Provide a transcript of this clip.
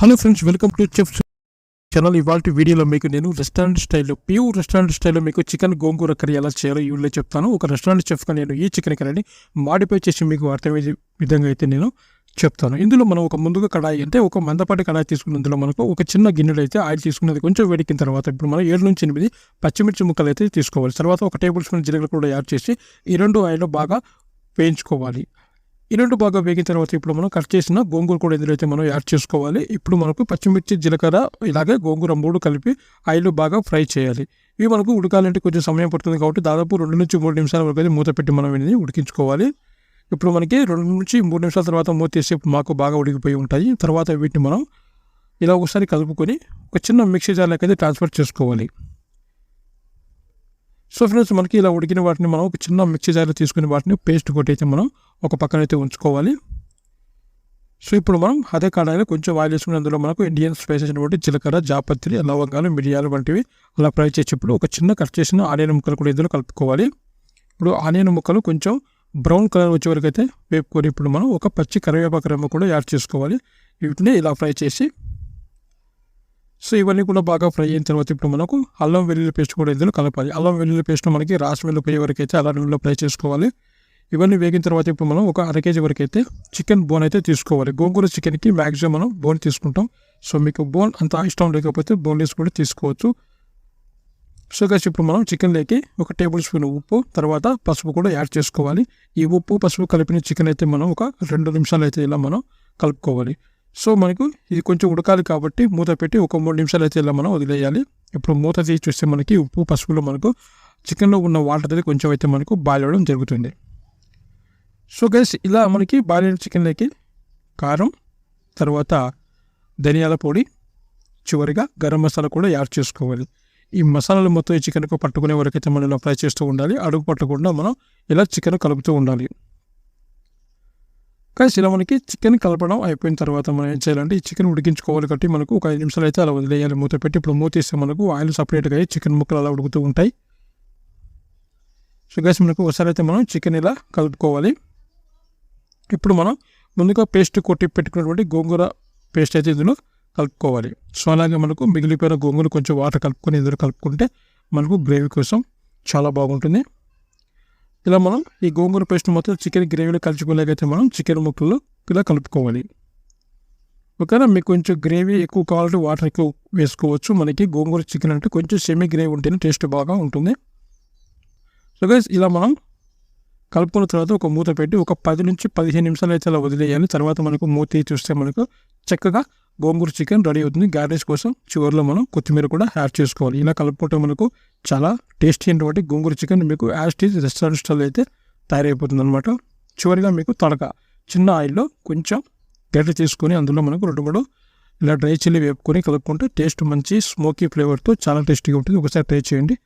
Hello friends, welcome to chef channel. ఇవాళ వీడియోలో మీకు నేను ప్యూర్ రెస్టారెంట్ స్టైల్లో మీకు చికెన్ గోంగూర కర్రీ ఎలా చేయాలో ఈ వీడియోలో చెప్తాను. ఒక రెస్టారెంట్ చెఫ్గా నేను ఈ చికెన్ కర్రీని మాడిఫై చేసి మీకు అర్థమయ్యే విధంగా అయితే నేను చెప్తాను. ఇందులో మనం ముందుగా కడాయి అంటే ఒక మందపాటి కడాయి తీసుకున్న ఇందులో మనకు ఒక చిన్న గిన్నెలో అయితే ఆయిల్ తీసుకున్నది కొంచెం వేడికిన తర్వాత ఇప్పుడు మనం 7 నుంచి 8 పచ్చిమిర్చి ముక్కలు అయితే తీసుకోవాలి. తర్వాత 1 టేబుల్ స్పూన్ జీలకర్ర కూడా యాడ్ చేసి ఈ రెండు ఆయిల్లో బాగా వేయించుకోవాలి. ఈ రెండు బాగా వేగిన తర్వాత ఇప్పుడు మనం కట్ చేసిన గోంగూర కూడా ఇందులో అయితే మనం యాడ్ చేసుకోవాలి. ఇప్పుడు మనకు పచ్చిమిర్చి జీలకర్ర ఇలాగే గోంగూర 3 కలిపి ఆయిల్ బాగా ఫ్రై చేయాలి. ఇవి మనకు ఉడకాలంటే కొంచెం సమయం పడుతుంది కాబట్టి దాదాపు 2 నుంచి 3 నిమిషాల వరకు అయితే మూత పెట్టి మనం ఇది ఉడికించుకోవాలి. ఇప్పుడు మనకి 2 నుంచి 3 నిమిషాల తర్వాత మూత తీసి మాకు బాగా ఉడికిపోయి ఉంటాయి. తర్వాత వీటిని మనం ఇలా ఒకసారి కలుపుకొని ఒక చిన్న మిక్సీ జార్లోకి అయితే ట్రాన్స్ఫర్ చేసుకోవాలి. సో ఫ్రెండ్స్, మనకి ఇలా ఉడికిన వాటిని మనం ఒక చిన్న మిక్సీ జార్లో తీసుకుని వాటిని పేస్ట్ కొట్టి అయితే మనం ఒక పక్కన అయితే ఉంచుకోవాలి. సో ఇప్పుడు మనం అదే కడాయిలో కొంచెం ఆయిల్ వేసుకుని అందులో మనకు ఇండియన్ స్పైసెస్ బట్టి జీలకర్ర, జాపత్రి, లవంగాలు, మిరియాలు వంటివి అలా ఫ్రై చేసేప్పుడు ఒక చిన్న కట్ చేసిన ఆనియన్ ముక్కలు కూడా ఇందులో కలుపుకోవాలి. ఇప్పుడు ఆనియన్ ముక్కలు కొంచెం బ్రౌన్ కలర్ వచ్చే వరకు అయితే వేపుకొని ఇప్పుడు మనం ఒక పచ్చి కరివేపాకు రెమ్మ కూడా యాడ్ చేసుకోవాలి. వీటిని ఇలా ఫ్రై చేసి సో ఇవన్నీ కూడా బాగా ఫ్రై అయిన తర్వాత ఇప్పుడు మనకు అల్లం వెల్లుల్లి పేస్ట్ కూడా ఇందులో కలపాలి. అల్లం వెల్లుల్లి పేస్ట్ మనకి రాసి వెళ్ళిపోయే వరకు అయితే అలా నూనెలో ఫ్రై చేసుకోవాలి. ఇవన్నీ వేగిన తర్వాత ఇప్పుడు మనం ఒక 1/2 kg వరకు అయితే చికెన్ బోన్ అయితే తీసుకోవాలి. గోంగూర చికెన్కి మ్యాక్సిమం మనం బోన్ తీసుకుంటాం. సో మీకు బోన్ అంత ఇష్టం లేకపోతే బోన్లెస్ కూడా తీసుకోవచ్చు. సో గైస్, ఇప్పుడు మనం చికెన్లోకి 1 టేబుల్ స్పూన్ ఉప్పు తర్వాత పసుపు కూడా యాడ్ చేసుకోవాలి. ఈ ఉప్పు పసుపు కలిపిన చికెన్ అయితే మనం ఒక 2 నిమిషాలు అయితే ఇలా మనం కలుపుకోవాలి. సో మనకు ఇది కొంచెం ఉడకాలి కాబట్టి మూత పెట్టి ఒక 3 నిమిషాలు అయితే ఇలా మనం వదిలేయాలి. ఇప్పుడు మూత తీసి చూస్తే మనకి ఉప్పు పసుపులో మనకు చికెన్లో ఉన్న వాటర్ అయితే కొంచెం అయితే మనకు బాయిల్ అవ్వడం జరుగుతుంది. సో గైస్, ఇలా మనకి బాయిల్ అయిన చికెన్లోకి కారం తర్వాత ధనియాల పొడి చివరిగా గరం మసాలా కూడా యాడ్ చేసుకోవాలి. ఈ మసాలాలు మొత్తం ఈ చికెన్కు పట్టుకునే వరకు అయితే మనం ఇలా ఫ్రై చేస్తూ ఉండాలి. అడుగు పట్టకుండా మనం ఇలా చికెన్ కలుపుతూ ఉండాలి. కానీ ఇలా మనకి చికెన్ కలపడం అయిపోయిన తర్వాత మనం ఏం చేయాలంటే ఈ చికెన్ ఉడికించుకోవాలి కాబట్టి మనకు ఒక 5 నిమిషాలు అయితే అలా వదిలేయాలి మూత పెట్టి. ఇప్పుడు మూత తీస్తే మనకు ఆయిల్ సపరేట్గా అయ్యి చికెన్ ముక్కలు అలా ఉడుకుతూ ఉంటాయి. సో గైస్, మనకు ఒకసారి అయితే మనం చికెన్ ఇలా కలుపుకోవాలి. ఇప్పుడు మనం ముందుగా పేస్ట్ కొట్టి పెట్టుకున్నటువంటి గోంగూర పేస్ట్ అయితే ఇందులో కలుపుకోవాలి. సో అలాగే మనకు మిగిలిపోయిన గోంగూర కొంచెం వాటర్ కలుపుకొని ఇందులో కలుపుకుంటే మనకు గ్రేవీ కోసం చాలా బాగుంటుంది. ఇలా మనం ఈ గోంగూర పేస్ట్ మొత్తం చికెన్ గ్రేవీలో కలుపుకోలేకైతే మనం చికెన్ ముక్కలు ఇలా కలుపుకోవాలి. ఓకేనా, మీకు కొంచెం గ్రేవీ ఎక్కువ కావాలంటే వాటర్ ఎక్కువ వేసుకోవచ్చు. మనకి గోంగూర చికెన్ అంటే కొంచెం సెమీ గ్రేవీ ఉంటేనే టేస్ట్ బాగా ఉంటుంది. సో గైస్, ఇలా మనం కలుపుకున్న తర్వాత ఒక మూత పెట్టి ఒక 10 నుంచి 15 నిమిషాలు అయితే అలా వదిలేయాలి. తర్వాత మనకు మూత చూస్తే మనకు చక్కగా గోంగూర చికెన్ రెడీ అవుతుంది. గార్నిష్ కోసం చివరిలో మనం కొత్తిమీర కూడా యాడ్ చేసుకోవాలి. ఇలా కలుపుకుంటే మనకు చాలా టేస్టీ అయినటువంటి గోంగూర చికెన్ మీకు యాస్టీజ్ రెస్టారెంట్ స్టైల్ అయితే తయారైపోతుంది అనమాట. చివరిగా మీకు తడక చిన్న ఆయిల్లో కొంచెం గడ్డ తీసుకొని అందులో మనకు 2-3 ఇలా డ్రై చిల్లీ వేపుకొని కలుపుకుంటే టేస్ట్ మంచి స్మోకీ ఫ్లేవర్తో చాలా టేస్టీగా ఉంటుంది. ఒకసారి ట్రై చేయండి.